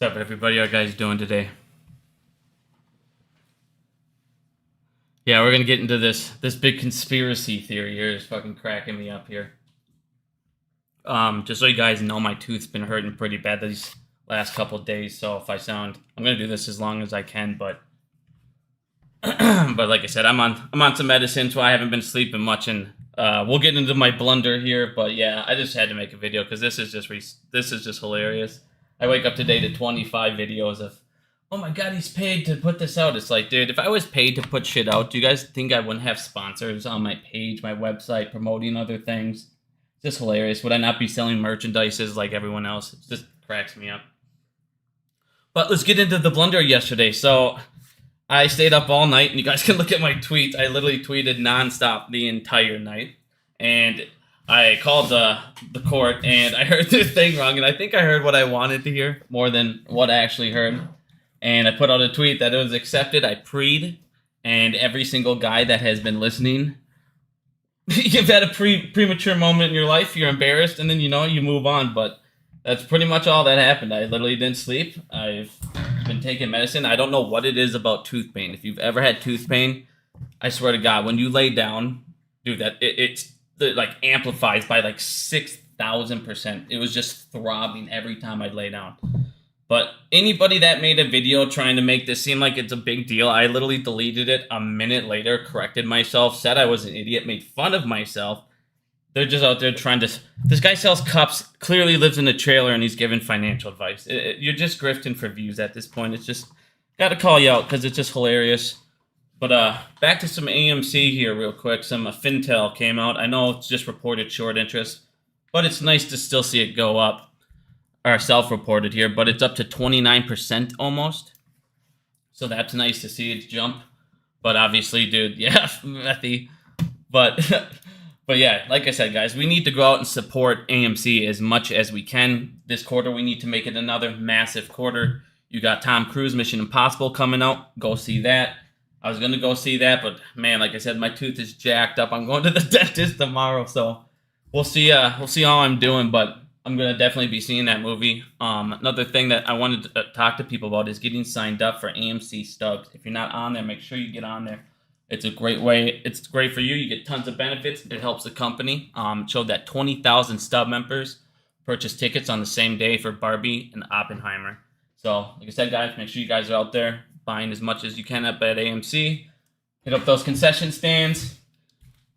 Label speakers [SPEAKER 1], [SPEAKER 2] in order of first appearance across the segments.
[SPEAKER 1] What's up, everybody? How you guys doing today? Yeah, we're gonna get into this big conspiracy theory here. It's fucking cracking me up here. Just so you guys know, my tooth's been hurting pretty bad these last couple of days. So if I sound, I'm gonna do this as long as I can. But but like I said, I'm on some medicine, so I haven't been sleeping much, and we'll get into my blunder here. But yeah, I just had to make a video because this is just hilarious. I wake up today to 25 videos of, oh my god, he's paid to put this out. It's like, dude, if I was paid to put shit out, do you guys think I wouldn't have sponsors on my page, my website, promoting other things? It's just hilarious. Would I not be selling merchandises like everyone else? It just cracks me up. But let's get into the blunder yesterday. So I stayed up all night, and you guys can look at my tweets. I literally tweeted nonstop the entire night. And I called the court, and I heard this thing wrong, and I think I heard what I wanted to hear more than what I actually heard. And I put out a tweet that it was accepted. I preed, and every single guy that has been listening, you've had a premature moment in your life, you're embarrassed, and then you move on. But that's pretty much all that happened. I literally didn't sleep. I've been taking medicine. I don't know what it is about tooth pain. If you've ever had tooth pain, I swear to God, when you lay down, dude, it's like amplifies by like 6,000%. It was just throbbing every time I'd lay down. But anybody that made a video trying to make this seem like it's a big deal, I literally deleted it a minute later, corrected myself, said I was an idiot, made fun of myself. They're just out there trying to... This guy sells cups, clearly lives in a trailer, and he's giving financial advice. You're just grifting for views at this point. It's just... Gotta call you out because it's just hilarious. But back to some AMC here real quick. Some Fintel came out. I know it's just reported short interest, but it's nice to still see it go up. Or self-reported here, but it's up to 29% almost. So that's nice to see it jump. But obviously, dude, yeah, methy. But but yeah, like I said, guys, we need to go out and support AMC as much as we can. This quarter, we need to make it another massive quarter. You got Tom Cruise Mission Impossible coming out. Go see that. I was going to go see that, but man, like I said, my tooth is jacked up. I'm going to the dentist tomorrow, so we'll see how I'm doing, but I'm going to definitely be seeing that movie. Another thing that I wanted to talk to people about is getting signed up for AMC Stubs. If you're not on there, make sure you get on there. It's a great way. It's great for you. You get tons of benefits. It helps the company. It showed that 20,000 Stub members purchased tickets on the same day for Barbie and Oppenheimer. So, like I said, guys, make sure you guys are out there buying as much as you can up at AMC. Hit up those concession stands.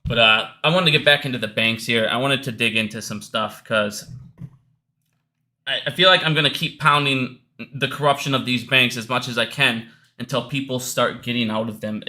[SPEAKER 1] But I wanted to get back into the banks here. I wanted to dig into some stuff because I feel like I'm going to keep pounding the corruption of these banks as much as I can until people start getting out of them.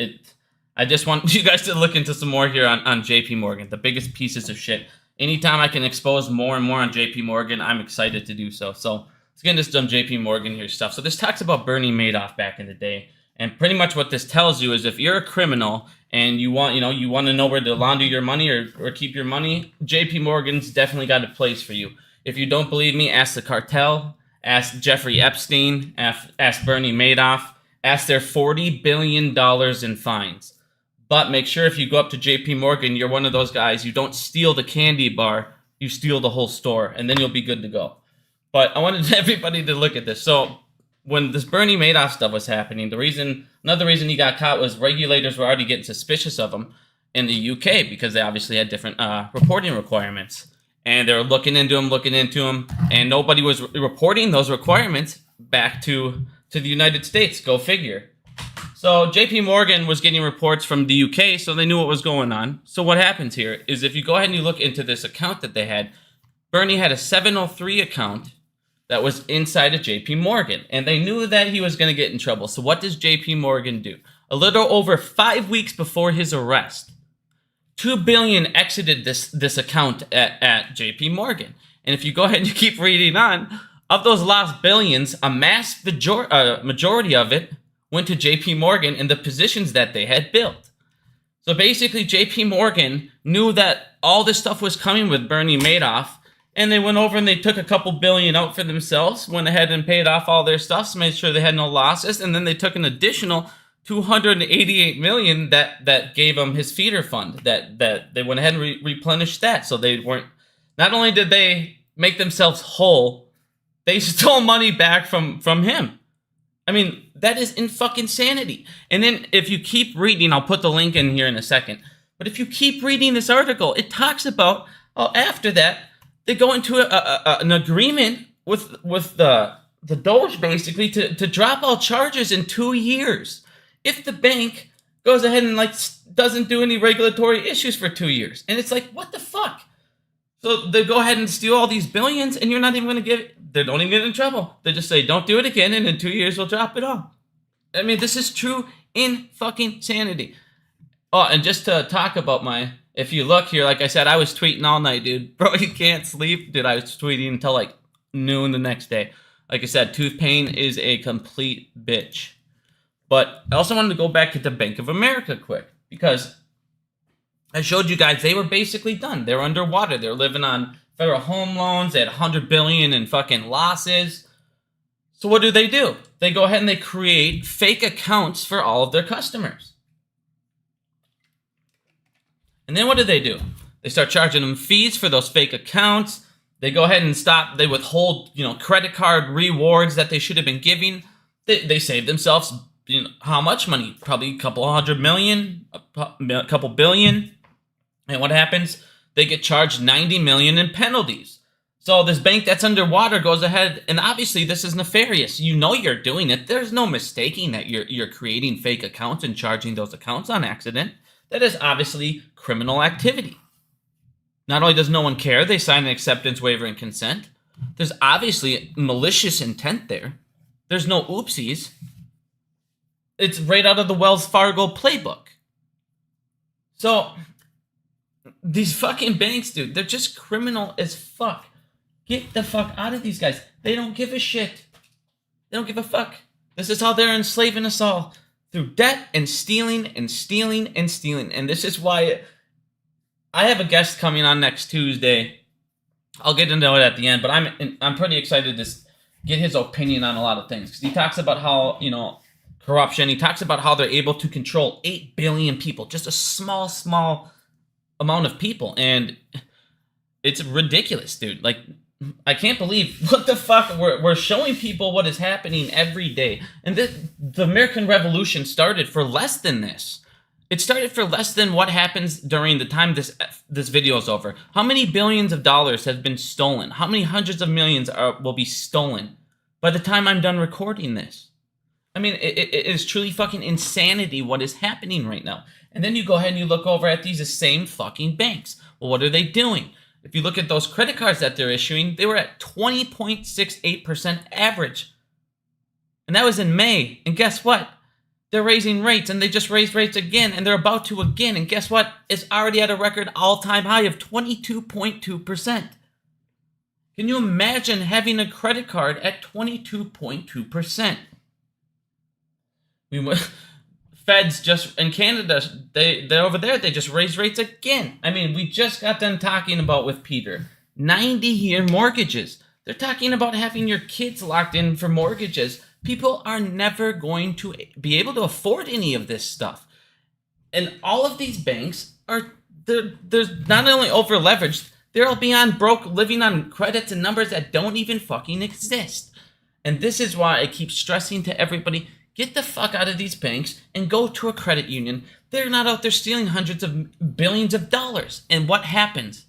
[SPEAKER 1] I just want you guys to look into some more here on JP Morgan, the biggest pieces of shit. Anytime I can expose more and more on JP Morgan, I'm excited to do so. So let's get into some JP Morgan here stuff. So this talks about Bernie Madoff back in the day. And pretty much what this tells you is if you're a criminal and you want to know where to launder your money or keep your money, JP Morgan's definitely got a place for you. If you don't believe me, ask the cartel, ask Jeffrey Epstein, ask Bernie Madoff, ask their $40 billion in fines. But make sure if you go up to JP Morgan, you're one of those guys, you don't steal the candy bar, you steal the whole store, and then you'll be good to go. But I wanted everybody to look at this. So when this Bernie Madoff stuff was happening, another reason he got caught was regulators were already getting suspicious of him in the UK because they obviously had different reporting requirements. And they were looking into him, and nobody was reporting those requirements back to the United States. Go figure. So JP Morgan was getting reports from the UK, so they knew what was going on. So what happens here is if you go ahead and you look into this account that they had, Bernie had a 703 account that was inside of JP Morgan, and they knew that he was going to get in trouble. So what does JP Morgan do? A little over 5 weeks before his arrest, $2 billion exited this account at JP Morgan. And if you go ahead and you keep reading on, of those lost billions, a mass majority of it went to JP Morgan and the positions that they had built. So basically, JP Morgan knew that all this stuff was coming with Bernie Madoff, and they went over and they took a couple billion out for themselves, went ahead and paid off all their stuff, so made sure they had no losses, and then they took an additional $288 million that gave him his feeder fund. That they went ahead and replenished that, so they weren't. Not only did they make themselves whole They stole money back from him. I mean, that is in fucking insanity. And then if you keep reading, I'll put the link in here in a second. But if you keep reading this article, it talks about how after that they go into an agreement with the Doge basically to drop all charges in 2 years if the bank goes ahead and like doesn't do any regulatory issues for 2 years. And it's like, what the fuck? So they go ahead and steal all these billions, and you're not even going to they don't even get in trouble. They just say, don't do it again, and in 2 years we'll drop it all. I mean, this is true in fucking sanity. Oh, and just to talk about if you look here, like I said, I was tweeting all night, dude. Bro, you can't sleep. Dude, I was tweeting until like noon the next day. Like I said, tooth pain is a complete bitch. But I also wanted to go back to the Bank of America quick, because I showed you guys they were basically done. They were underwater. They were living on federal home loans. They had $100 billion in fucking losses. So what do? They go ahead and they create fake accounts for all of their customers. And then what do? They start charging them fees for those fake accounts. They go ahead and they withhold, credit card rewards that they should have been giving. They save themselves, how much money? Probably a couple $100 million, a couple billion. And what happens? They get charged $90 million in penalties. So this bank that's underwater goes ahead, and obviously this is nefarious. You know you're doing it. There's no mistaking that you're creating fake accounts and charging those accounts on accident. That is obviously criminal activity. Not only does no one care, they sign an acceptance waiver and consent. There's obviously malicious intent there. There's no oopsies. It's right out of the Wells Fargo playbook. So these fucking banks, dude, they're just criminal as fuck. Get the fuck out of these guys. They don't give a shit. They don't give a fuck. This is how they're enslaving us all. Through debt and stealing and stealing and stealing. And this is why I have a guest coming on next Tuesday. I'll get into it at the end, but I'm pretty excited to get his opinion on a lot of things. Because he talks about how, corruption. He talks about how they're able to control 8 billion people. Just a small amount of people. And it's ridiculous, dude. Like, I can't believe what the fuck we're showing people what is happening every day. And the American Revolution started for less than this. It started for less than what happens during the time this video is over. How many billions of dollars have been stolen? How many hundreds of millions will be stolen by the time I'm done recording this? I mean, it is truly fucking insanity what is happening right now. And then you go ahead and you look over at these same fucking banks. Well, what are they doing? If you look at those credit cards that they're issuing, they were at 20.68% average. And that was in May. And guess what? They're raising rates, and they just raised rates again, and they're about to again. And guess what? It's already at a record all-time high of 22.2%. Can you imagine having a credit card at 22.2%? Feds just in Canada, they're over there. They just raised rates again. I mean, we just got done talking about with Peter 90-year mortgages. They're talking about having your kids locked in for mortgages. People are never going to be able to afford any of this stuff, and all of they're not only over leveraged, they're all beyond broke, living on credits and numbers that don't even fucking exist. And this is why I keep stressing to everybody. Get the fuck out of these banks and go to a credit union. They're not out there stealing hundreds of billions of dollars. And what happens?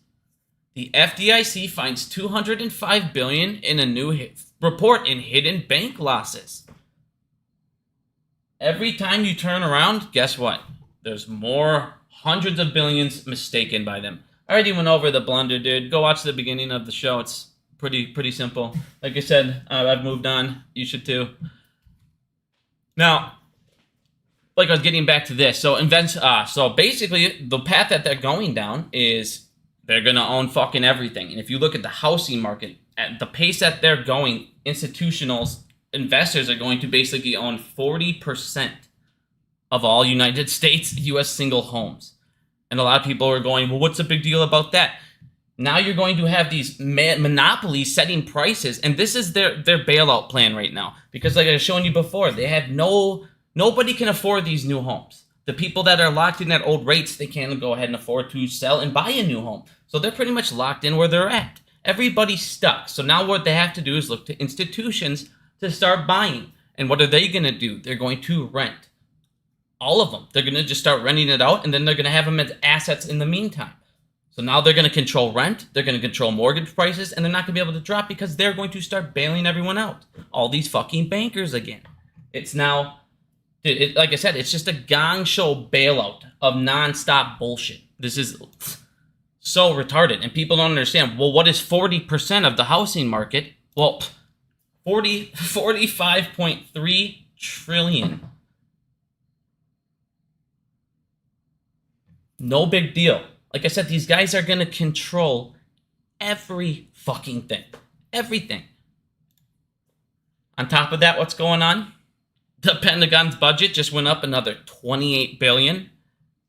[SPEAKER 1] The FDIC finds $205 billion in a new report in hidden bank losses. Every time you turn around, guess what? There's more hundreds of billions mistaken by them. I already went over the blunder, dude. Go watch the beginning of the show. It's pretty simple. Like I said, I've moved on. You should too. Now, like I was getting back to this, so basically the path that they're going down is they're gonna own fucking everything. And if you look at the housing market, at the pace that they're going, institutional investors are going to basically own 40% of all United States U.S. single homes. And a lot of people are going, well, what's the big deal about that? Now you're going to have these monopolies setting prices, and this is their bailout plan right now. Because like I was showing you before, they have nobody can afford these new homes. The people that are locked in at old rates, they can't go ahead and afford to sell and buy a new home. So they're pretty much locked in where they're at. Everybody's stuck. So now what they have to do is look to institutions to start buying. And what are they going to do? They're going to rent. All of them. They're going to just start renting it out, and then they're going to have them as assets in the meantime. So now they're going to control rent, they're going to control mortgage prices, and they're not going to be able to drop because they're going to start bailing everyone out. All these fucking bankers again. It's now, like I said, it's just a gong show bailout of nonstop bullshit. This is so retarded, and people don't understand. Well, what is 40% of the housing market? Well, 45.3 trillion. No big deal. Like I said, these guys are going to control every fucking thing. Everything. On top of that, what's going on? The Pentagon's budget just went up another $28 billion.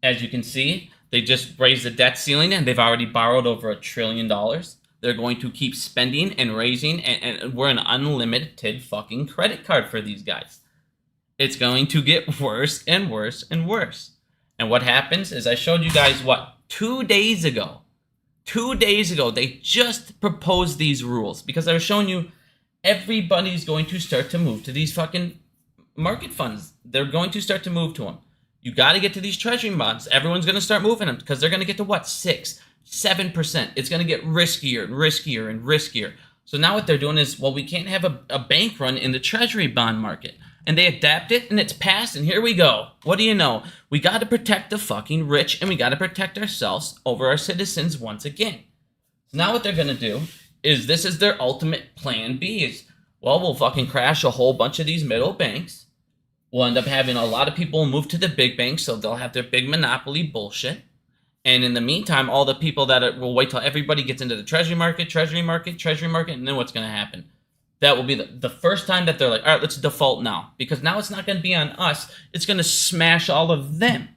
[SPEAKER 1] As you can see, they just raised the debt ceiling, and they've already borrowed over $1 trillion. They're going to keep spending and raising, and we're an unlimited fucking credit card for these guys. It's going to get worse and worse and worse. And what happens is I showed you guys 2 days ago. 2 days ago, they just proposed these rules because I was showing you everybody's going to start to move to these fucking market funds. They're going to start to move to them. You got to get to these treasury bonds. Everyone's going to start moving them because they're going to get to 6, 7%. It's going to get riskier and riskier and riskier. So now what they're doing is, well, we can't have a bank run in the treasury bond market. And they adapt it, and it's passed, and here we go. What do you know? We got to protect the fucking rich, and we got to protect ourselves over our citizens once again. So now what they're going to do is, this is their ultimate plan B, is, well, we'll fucking crash a whole bunch of these middle banks. We'll end up having a lot of people move to the big banks, so they'll have their big monopoly bullshit. And in the meantime, all the people will wait till everybody gets into the treasury market, and then what's going to happen? That will be the first time that they're like, all right, let's default now. Because now it's not going to be on us. It's going to smash all of them.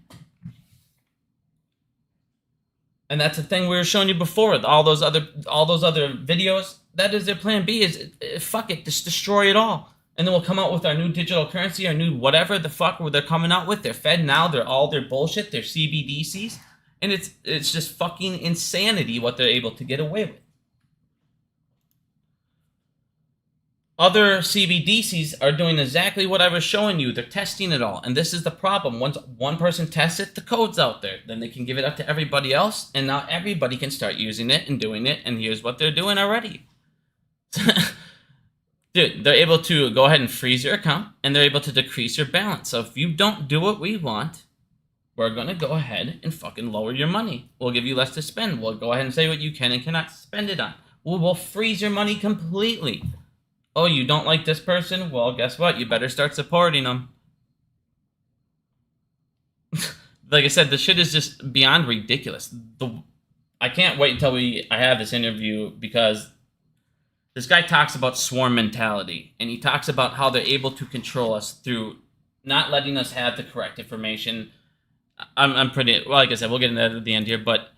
[SPEAKER 1] And that's the thing we were showing you before. All those other videos. That is their plan B, is fuck it, just destroy it all. And then we'll come out with our new digital currency, our new whatever the fuck they're coming out with. They're Fed now. They're all their bullshit. They're CBDCs. And it's just fucking insanity what they're able to get away with. Other CBDCs are doing exactly what I was showing you. They're testing it all. And this is the problem. Once one person tests it, the code's out there. Then they can give it up to everybody else. And now everybody can start using it and doing it. And here's what they're doing already. Dude, they're able to go ahead and freeze your account. And they're able to decrease your balance. So if you don't do what we want, we're going to go ahead and fucking lower your money. We'll give you less to spend. We'll go ahead and say what you can and cannot spend it on. We'll freeze your money completely. Oh, you don't like this person? Well, guess what? You better start supporting them. Like I said, the shit is just beyond ridiculous. I can't wait until I have this interview, because this guy talks about swarm mentality. And he talks about how they're able to control us through not letting us have the correct information. I'm pretty, well, like I said, we'll get into that at the end here, but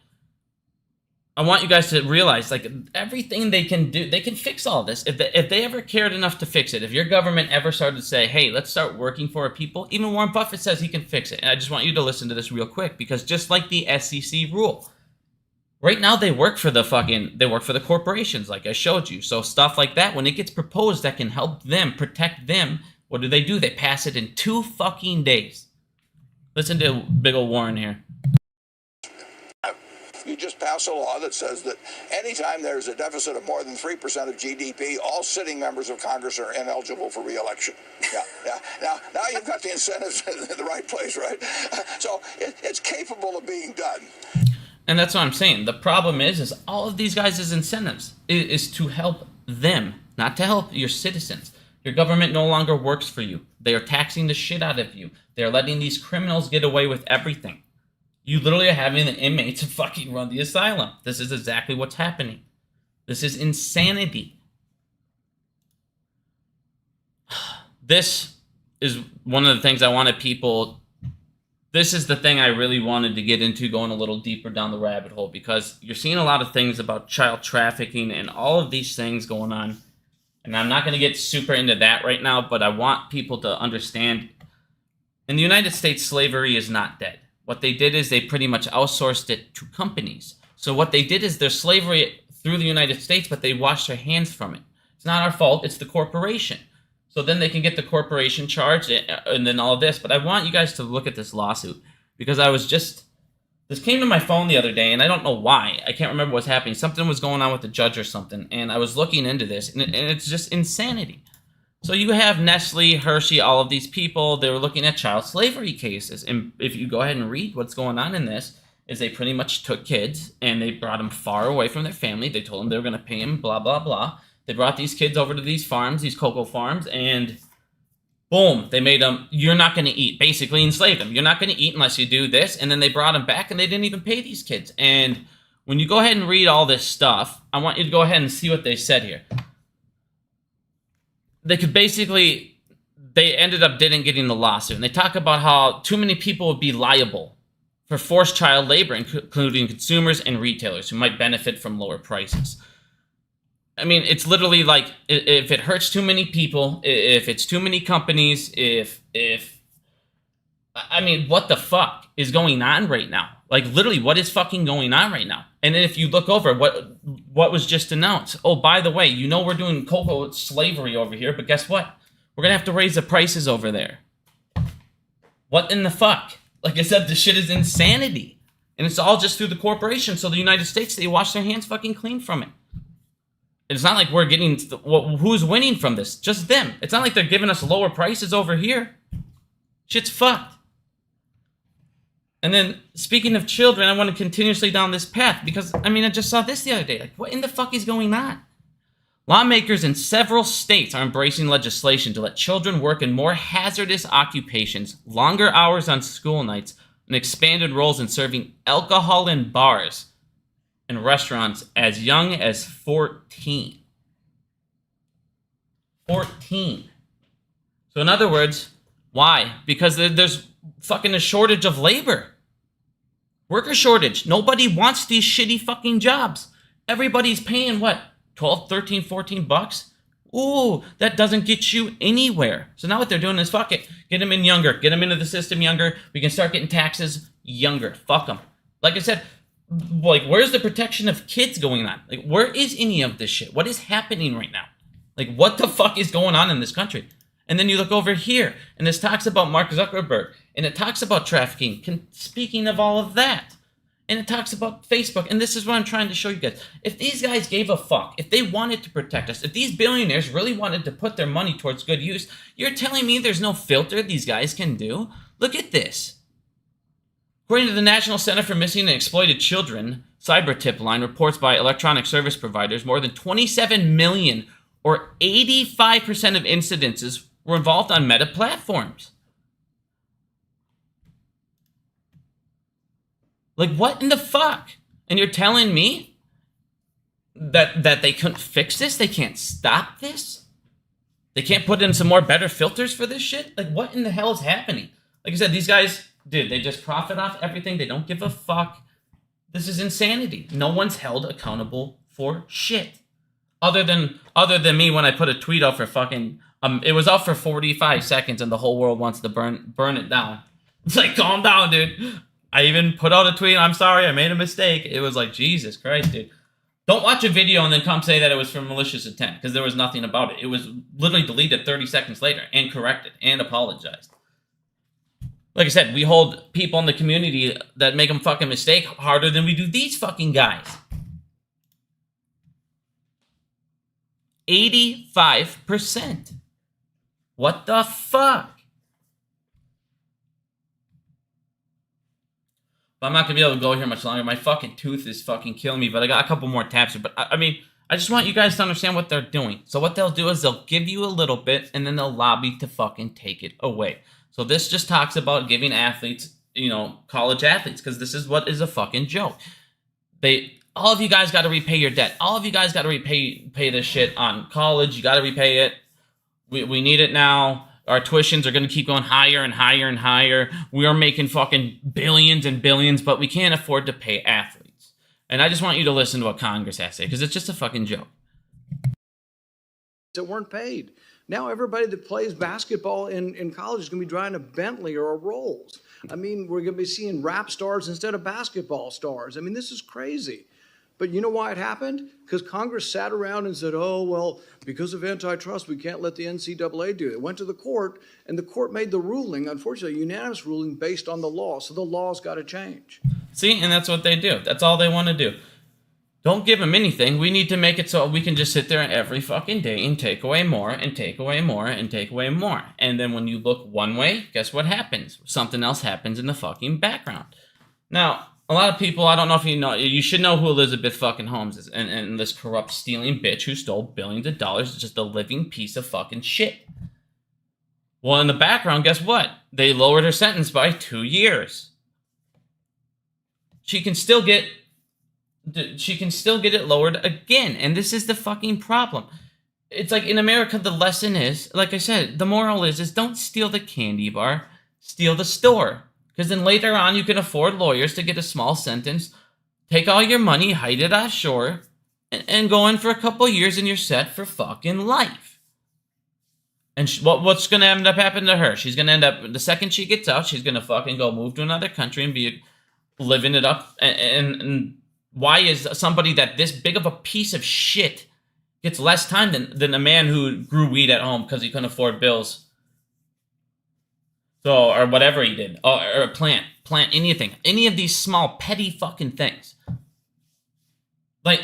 [SPEAKER 1] I want you guys to realize, like, everything they can do, they can fix all this. If they ever cared enough to fix it, if your government ever started to say, hey, let's start working for our people, even Warren Buffett says he can fix it. And I just want you to listen to this real quick, because just like the SEC rule, right now they work for the corporations, like I showed you. So stuff like that, when it gets proposed that can help them, protect them, what do? They pass it in 2 fucking days. Listen to big ol' Warren here.
[SPEAKER 2] You just pass a law that says that anytime there's a deficit of more than 3% of GDP, all sitting members of Congress are ineligible for re-election. Yeah. Now you've got the incentives in the right place, right? So it's capable of being done.
[SPEAKER 1] And that's what I'm saying. The problem is all of these guys' incentives is to help them, not to help your citizens. Your government no longer works for you. They are taxing the shit out of you. They're letting these criminals get away with everything. You literally are having the inmates fucking run the asylum. This is exactly what's happening. This is insanity. This is one of the things I wanted people... This is the thing I really wanted to get into, going a little deeper down the rabbit hole, because you're seeing a lot of things about child trafficking and all of these things going on. And I'm not going to get super into that right now, but I want people to understand, in the United States, slavery is not dead. What they did is they pretty much outsourced it to companies. So what they did is their slavery through the United States, but they wash their hands from it. It's not our fault. It's the corporation. So then they can get the corporation charged and then all of this. But I want you guys to look at this lawsuit because this came to my phone the other day and I don't know why. I can't remember what's happening. Something was going on with the judge or something. And I was looking into this and it's just insanity. So you have Nestle, Hershey, all of these people. They were looking at child slavery cases. And if you go ahead and read what's going on in this, is they pretty much took kids and they brought them far away from their family. They told them they were going to pay them, blah, blah, blah. They brought these kids over to these farms, these cocoa farms, and boom, they made them, you're not going to eat, basically enslaved them. You're not going to eat unless you do this. And then they brought them back and they didn't even pay these kids. And when you go ahead and read all this stuff, I want you to go ahead and see what they said here. They ended up didn't getting the lawsuit. And they talk about how too many people would be liable for forced child labor, including consumers and retailers who might benefit from lower prices. I mean, it's literally like if it hurts too many people, if it's too many companies, I mean, what the fuck is going on right now? Like, literally, what is fucking going on right now? And then if you look over what was just announced, oh, by the way, you know we're doing cocoa slavery over here, but guess what? We're going to have to raise the prices over there. What in the fuck? Like I said, this shit is insanity. And it's all just through the corporation. So the United States, they wash their hands fucking clean from it. It's not like we're getting, who's winning from this? Just them. It's not like they're giving us lower prices over here. Shit's fucked. And then, speaking of children, I want to continuously down this path because, I mean, I just saw this the other day. Like, what in the fuck is going on? Lawmakers in several states are embracing legislation to let children work in more hazardous occupations, longer hours on school nights, and expanded roles in serving alcohol in bars and restaurants as young as 14. 14. So in other words, why? Because there's fucking a shortage of labor. Worker shortage. Nobody wants these shitty fucking jobs. Everybody's paying what? 12, 13, 14 bucks? Ooh, that doesn't get you anywhere. So now what they're doing is fuck it. Get them in younger. Get them into the system younger. We can start getting taxes younger. Fuck them. Like I said, like, where's the protection of kids going on? Like, where is any of this shit? What is happening right now? Like, what the fuck is going on in this country? And then you look over here, and this talks about Mark Zuckerberg, and it talks about trafficking, speaking of all of that. And it talks about Facebook, and this is what I'm trying to show you guys. If these guys gave a fuck, if they wanted to protect us, if these billionaires really wanted to put their money towards good use, you're telling me there's no filter these guys can do? Look at this. According to the National Center for Missing and Exploited Children, cyber tip line reports by electronic service providers, more than 27 million or 85% of incidences were involved on Meta platforms. Like, what in the fuck? And you're telling me that they couldn't fix this? They can't stop this? They can't put in some more better filters for this shit? Like, what in the hell is happening? Like I said, these guys, dude, they just profit off everything. They don't give a fuck. This is insanity. No one's held accountable for shit. Other than me when I put a tweet out for fucking... it was out for 45 seconds and the whole world wants to burn it down. It's like, calm down, dude. I even put out a tweet, I'm sorry, I made a mistake. It was like, Jesus Christ, dude. Don't watch a video and then come say that it was from malicious intent, because there was nothing about it. It was literally deleted 30 seconds later and corrected and apologized. Like I said, we hold people in the community that make them fucking mistake harder than we do these fucking guys. 85%. What the fuck? But I'm not going to be able to go here much longer. My fucking tooth is fucking killing me, but I got a couple more taps here. But, I mean, I just want you guys to understand what they're doing. So what they'll do is they'll give you a little bit, and then they'll lobby to fucking take it away. So this just talks about giving athletes, you know, college athletes, because this is what is a fucking joke. All of you guys got to repay your debt. All of you guys got to pay this shit on college. You got to repay it. We need it now. Our tuitions are going to keep going higher and higher and higher. We are making fucking billions and billions, but we can't afford to pay athletes. And I just want you to listen to what Congress has to say, because it's just a fucking joke.
[SPEAKER 3] That weren't paid. Now everybody that plays basketball in college is going to be driving a Bentley or a Rolls. I mean, we're going to be seeing rap stars instead of basketball stars. I mean, this is crazy. But you know why it happened? Because Congress sat around and said, oh, well, because of antitrust, we can't let the NCAA do it. It went to the court, and the court made the ruling, unfortunately, a unanimous ruling based on the law. So the law's got to change.
[SPEAKER 1] See, and that's what they do. That's all they want to do. Don't give them anything. We need to make it so we can just sit there every fucking day and take away more and take away more and take away more. And then when you look one way, guess what happens? Something else happens in the fucking background. Now, a lot of people, I don't know if you know, you should know who Elizabeth fucking Holmes is. And this corrupt, stealing bitch who stole billions of dollars is just a living piece of fucking shit. Well, in the background, guess what? They lowered her sentence by 2 years. She can still get it lowered again. And this is the fucking problem. It's like in America, the lesson is, like I said, the moral is don't steal the candy bar, steal the store. Because then later on, you can afford lawyers to get a small sentence, take all your money, hide it offshore, and go in for a couple years and you're set for fucking life. And what's going to end up happening to her? She's going to end up, the second she gets out, she's going to fucking go move to another country and be living it up. And why is somebody that this big of a piece of shit gets less time than a man who grew weed at home because he couldn't afford bills? So, or whatever he did, or plant anything, any of these small petty fucking things. Like,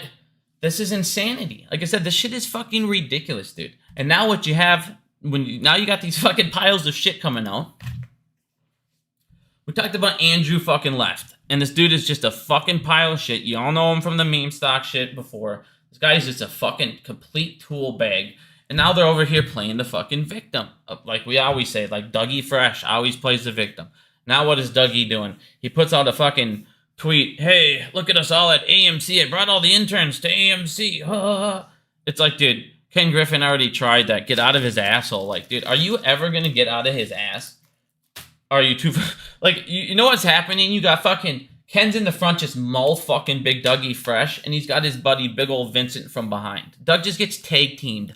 [SPEAKER 1] this is insanity. Like I said, this shit is fucking ridiculous, dude. And now what you have, now you got these fucking piles of shit coming out. We talked about Andrew fucking left. And this dude is just a fucking pile of shit. You all know him from the meme stock shit before. This guy is just a fucking complete tool bag. And now they're over here playing the fucking victim. Like we always say, like Dougie Fresh always plays the victim. Now what is Dougie doing? He puts out a fucking tweet. Hey, look at us all at AMC. I brought all the interns to AMC. It's like, dude, Ken Griffin already tried that. Get out of his asshole. Like, dude, are you ever going to get out of his ass? Are you too... Like, you know what's happening? You got fucking... Ken's in the front just maul fucking Big Dougie Fresh. And he's got his buddy Big Ol' Vincent from behind. Doug just gets tag teamed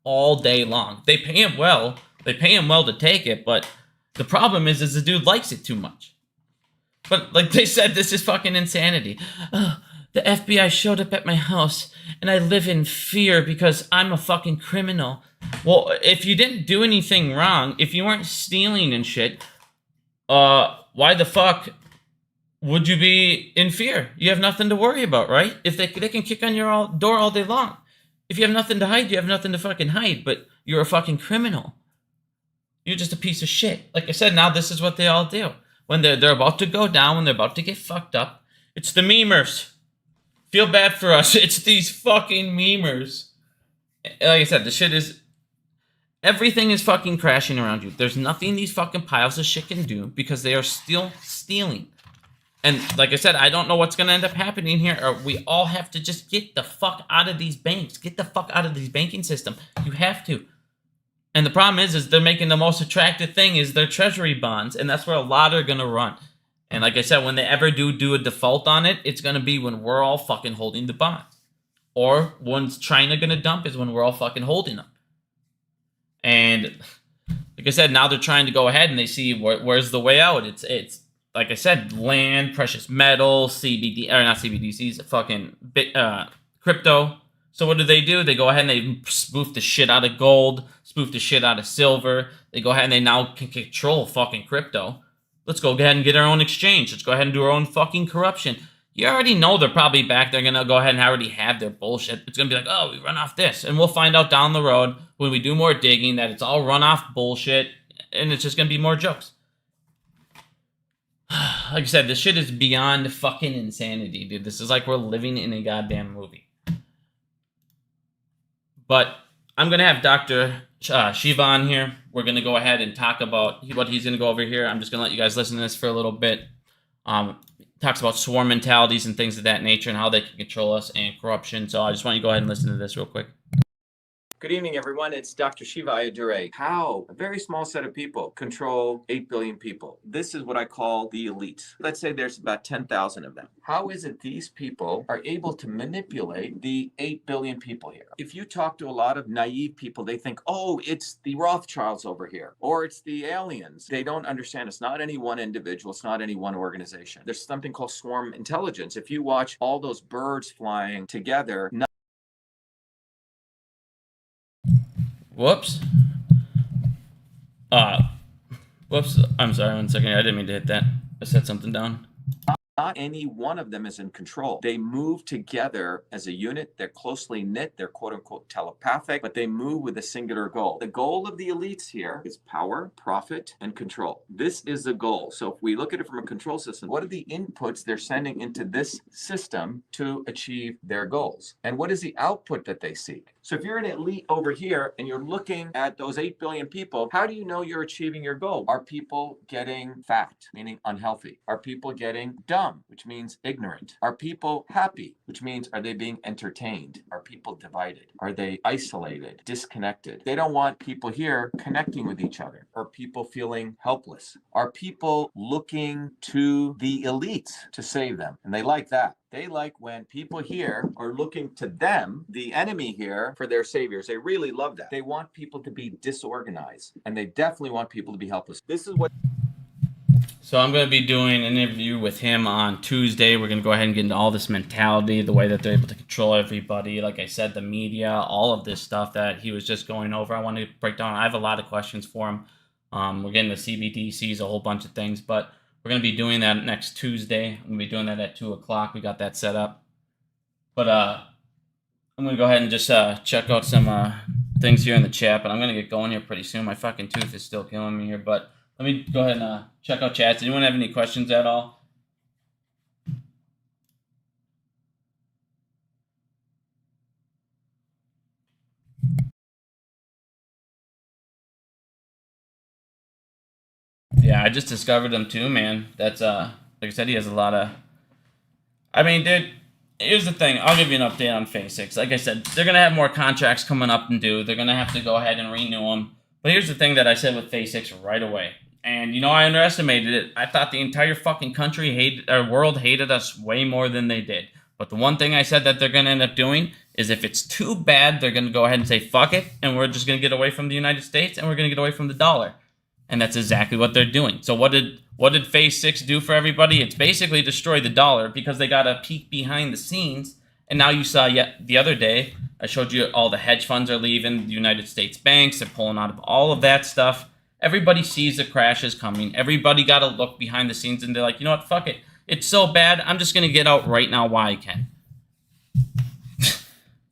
[SPEAKER 1] all day long. They pay him well. They pay him well to take it, but the problem is the dude likes it too much. But like they said, this is fucking insanity. The FBI showed up at my house, and I live in fear because I'm a fucking criminal. Well, if you didn't do anything wrong, if you weren't stealing and shit, why the fuck would you be in fear? You have nothing to worry about, right? If they can kick on your door all day long. If you have nothing to hide, you have nothing to fucking hide, but you're a fucking criminal. You're just a piece of shit. Like I said, now this is what they all do. When they're about to go down, when they're about to get fucked up, it's the memers. Feel bad for us. It's these fucking memers. Like I said, the shit is... Everything is fucking crashing around you. There's nothing these fucking piles of shit can do because they are still stealing. And like I said, I don't know what's going to end up happening here. Or we all have to just get the fuck out of these banks. Get the fuck out of this banking system. You have to. And the problem is they're making the most attractive thing is their treasury bonds. And that's where a lot are going to run. And like I said, when they ever do a default on it, it's going to be when we're all fucking holding the bonds. Or when China going to dump is when we're all fucking holding them. And like I said, now they're trying to go ahead and they see where's the way out. It's like I said, land, precious metal, CBD, or not CBDCs, fucking crypto. So what do? They go ahead and they spoof the shit out of gold, spoof the shit out of silver. They go ahead and they now can control fucking crypto. Let's go ahead and get our own exchange. Let's go ahead and do our own fucking corruption. You already know they're probably back. They're going to go ahead and already have their bullshit. It's going to be like, oh, we run off this. And we'll find out down the road when we do more digging that it's all run off bullshit. And it's just going to be more jokes. Like I said, this shit is beyond fucking insanity, dude. This is like we're living in a goddamn movie. But I'm going to have Dr. Shiva on here. We're going to go ahead and talk about what he's going to go over here. I'm just going to let you guys listen to this for a little bit. Talks about swarm mentalities and things of that nature and how they can control us and corruption. So I just want you to go ahead and listen to this real quick.
[SPEAKER 4] Good evening, everyone. It's Dr. Shiva Ayyadurai. How a very small set of people control 8 billion people. This is what I call the elite. Let's say there's about 10,000 of them. How is it these people are able to manipulate the 8 billion people here? If you talk to a lot of naive people, they think, oh, it's the Rothschilds over here, or it's the aliens. They don't understand. It's not any one individual. It's not any one organization. There's something called swarm intelligence. If you watch all those birds flying together,
[SPEAKER 1] Whoops. Whoops. I'm sorry. 1 second. I didn't mean to hit that. I set something down.
[SPEAKER 4] not any one of them is in control. They move together as a unit. They're closely knit. They're quote unquote telepathic, but they move with a singular goal. The goal of the elites here is power, profit, and control. This is the goal. So if we look at it from a control system, what are the inputs they're sending into this system to achieve their goals? And what is the output that they seek? So if you're an elite over here and you're looking at those 8 billion people, how do you know you're achieving your goal? Are people getting fat, meaning unhealthy? Are people getting dumb, which means ignorant? Are people happy, which means are they being entertained? Are people divided? Are they isolated, disconnected? They don't want people here connecting with each other. Are people feeling helpless? Are people looking to the elites to save them? And they like that. They like when people here are looking to them, the enemy here, for their saviors. They really love that. They want people to be disorganized, and they definitely want people to be helpless. This is what...
[SPEAKER 1] So I'm going to be doing an interview with him on Tuesday. We're going to go ahead and get into all this mentality, the way that they're able to control everybody. Like I said, the media, all of this stuff that he was just going over. I want to break down. I have a lot of questions for him. We're getting the CBDCs, a whole bunch of things, but we're going to be doing that next Tuesday. I'm going to be doing that at 2 o'clock. We got that set up. But I'm going to go ahead and just check out some things here in the chat. But I'm going to get going here pretty soon. My fucking tooth is still killing me here. But let me go ahead and check out chats. Anyone have any questions at all? Yeah, I just discovered him too, man. That's like I said, he has a lot of... I mean, dude, here's the thing. I'll give you an update on Phase 6. Like I said, they're going to have more contracts coming up and due. They're going to have to go ahead and renew them. But here's the thing that I said with Phase 6 right away. And, you know, I underestimated it. I thought the entire fucking country hated, our world hated us way more than they did. But the one thing I said that they're going to end up doing is if it's too bad, they're going to go ahead and say, fuck it, and we're just going to get away from the United States, and we're going to get away from the dollar. And that's exactly what they're doing. So what did Phase 6 do for everybody? It's basically destroy the dollar because they got a peek behind the scenes. And now you saw yet the other day, I showed you all the hedge funds are leaving, the United States banks, they're pulling out of all of that stuff. Everybody sees the crash is coming. Everybody got to look behind the scenes and they're like, you know what, fuck it. It's so bad, I'm just going to get out right now while I can.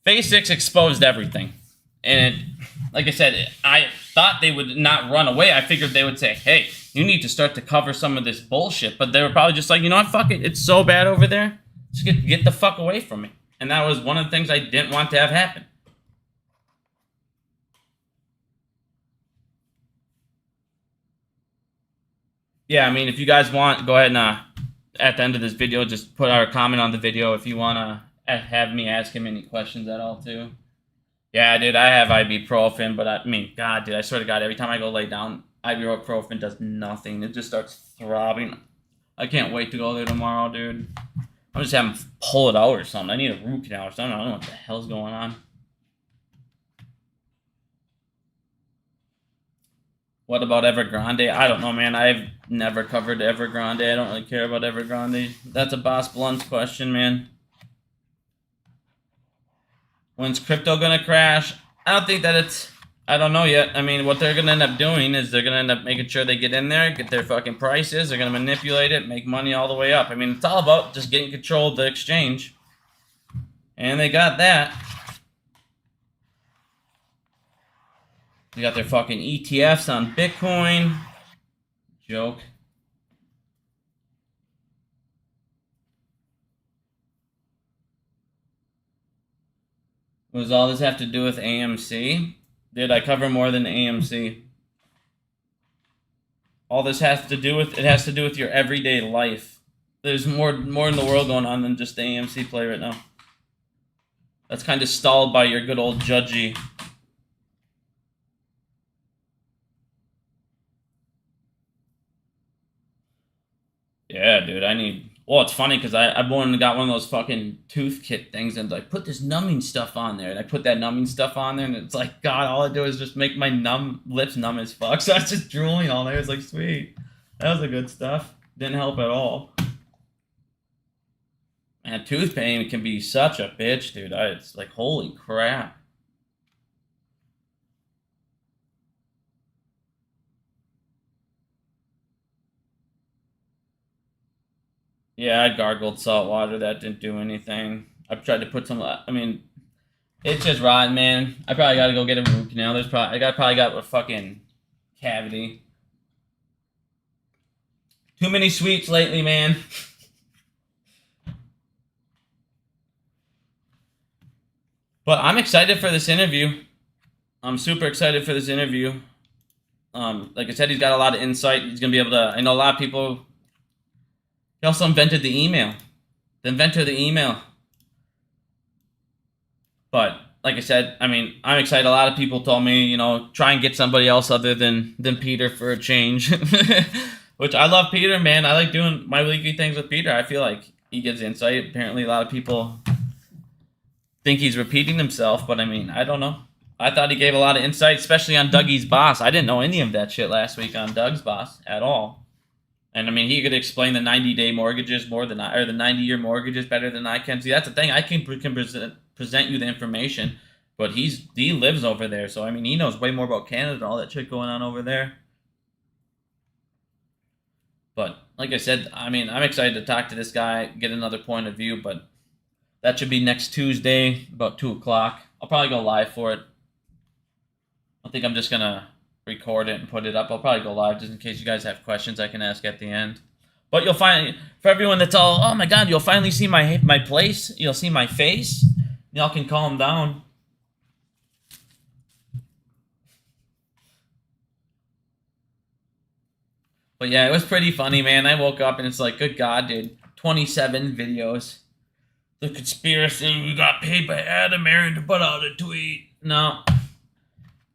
[SPEAKER 1] Phase 6 exposed everything. And it, like I said, I thought they would not run away. I figured they would say, hey, you need to start to cover some of this bullshit. But they were probably just like, you know what, fuck it. It's so bad over there. Just get the fuck away from me. And that was one of the things I didn't want to have happen. Yeah, I mean, if you guys want, go ahead and at the end of this video, just put our comment on the video if you want to have me ask him any questions at all, too. Yeah, dude, I have ibuprofen, but I mean, God, dude, I swear to God, every time I go lay down, ibuprofen does nothing. It just starts throbbing. I can't wait to go there tomorrow, dude. I'm just having to pull it out or something. I need a root canal or something. I don't know what the hell's going on. What about Evergrande? I don't know, man. I've never covered Evergrande. I don't really care about Evergrande. That's a Boss Blunt's question, man. When's crypto gonna crash? I don't think that it's... I don't know yet. I mean, what they're gonna end up doing is they're gonna end up making sure they get in there, get their fucking prices. They're gonna manipulate it, make money all the way up. I mean, it's all about just getting control of the exchange. And they got that. They got their fucking ETFs on Bitcoin. Joke. What does all this have to do with AMC? Did I cover more than AMC? All this has to do with, it has to do with your everyday life. There's more in the world going on than just the AMC play right now. That's kind of stalled by your good old judgy Yeah, dude, I need. Well, it's funny because I got one of those fucking tooth kit things and like put this numbing stuff on there, and I put that numbing stuff on there, and it's like God, all I do is just make my lips numb as fuck. So I was just drooling all there. It's like sweet, that was the good stuff. Didn't help at all. And tooth pain can be such a bitch, dude. It's like holy crap. Yeah, I gargled salt water. That didn't do anything. I've tried to put some. I mean, it's just rotten, man. I probably got to go get a root canal. Probably got a fucking cavity. Too many sweets lately, man. But I'm excited for this interview. I'm super excited for this interview. Like I said, he's got a lot of insight. He's gonna be able to. I know a lot of people. He also invented the email. The inventor of the email. But like I said, I mean, I'm excited. A lot of people told me, you know, try and get somebody else other than Peter for a change. Which I love Peter, man. I like doing my weekly things with Peter. I feel like he gives insight. Apparently, a lot of people think he's repeating himself, but I mean, I don't know. I thought he gave a lot of insight, especially on Dougie's boss. I didn't know any of that shit last week on Doug's boss at all. And I mean, he could explain the 90-day mortgages more than or the 90-year mortgages better than I can. See, that's the thing. I can present you the information, but he lives over there, so I mean, he knows way more about Canada and all that shit going on over there. But like I said, I mean, I'm excited to talk to this guy, get another point of view. But that should be next Tuesday, about 2:00. I'll probably go live for it. I think I'm just gonna record it and put it up. I'll probably go live just in case you guys have questions I can ask at the end. But you'll find, for everyone that's all, oh my God, you'll finally see my place. You'll see my face. Y'all can calm down. But yeah, it was pretty funny, man. I woke up and it's like, good God, dude. 27 videos. The conspiracy, we got paid by Adam Aaron to put out a tweet. No.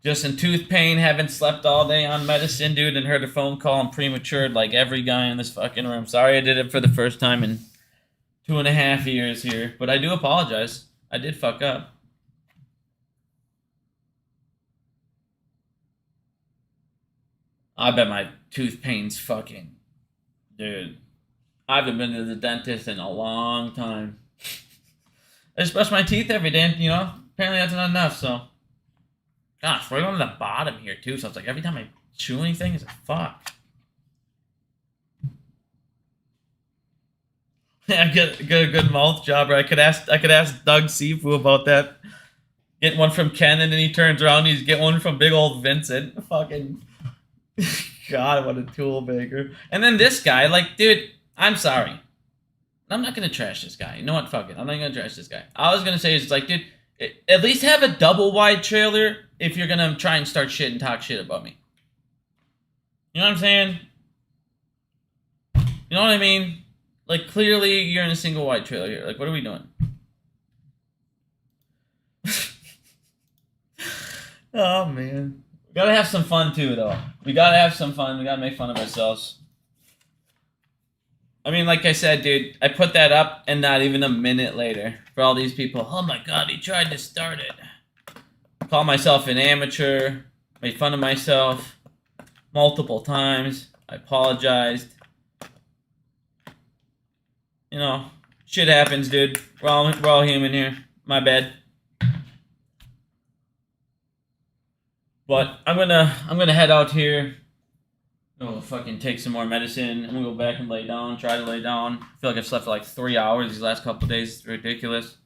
[SPEAKER 1] Just in tooth pain, haven't slept all day on medicine, dude, and heard a phone call and prematured like every guy in this fucking room. Sorry I did it for the first time in 2.5 years here, but I do apologize. I did fuck up. I bet my tooth pain's fucking... Dude, I haven't been to the dentist in a long time. I just brush my teeth every day, you know? Apparently that's not enough, so... Gosh, right on the bottom here, too, so it's like every time I chew anything, it's like, fuck. Yeah, get a good mouth job, or I could ask Doug Sifu about that. Get one from Ken, and then he turns around and he's get one from big old Vincent. Fucking... God, what a tool maker. And then this guy, like, dude, I'm sorry. I'm not going to trash this guy. You know what? Fuck it. I'm not going to trash this guy. All I was going to say is, like, dude, at least have a double wide trailer if you're going to try and start shit and talk shit about me. You know what I'm saying? You know what I mean? Like, clearly you're in a single wide trailer here. Like, what are we doing? Oh, man. We gotta have some fun, too, though. We gotta have some fun. We gotta make fun of ourselves. I mean, like I said, dude, I put that up, and not even a minute later, for all these people, oh my God, he tried to start it. Call myself an amateur, made fun of myself multiple times. I apologized. You know, shit happens, dude. We're all human here. My bad. But I'm gonna head out here. I'm gonna fucking take some more medicine. I'm gonna go back and lay down. Try to lay down. I feel like I've slept for like 3 hours these last couple of days. It's ridiculous.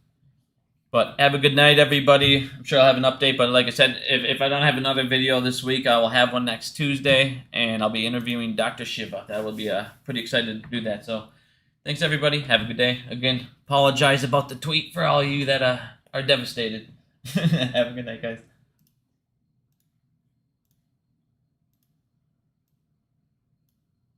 [SPEAKER 1] But have a good night, everybody. I'm sure I'll have an update. But like I said, if I don't have another video this week, I will have one next Tuesday, and I'll be interviewing Dr. Shiva. That will be pretty excited to do that. So thanks, everybody. Have a good day. Again, apologize about the tweet for all of you that are devastated. Have a good night, guys.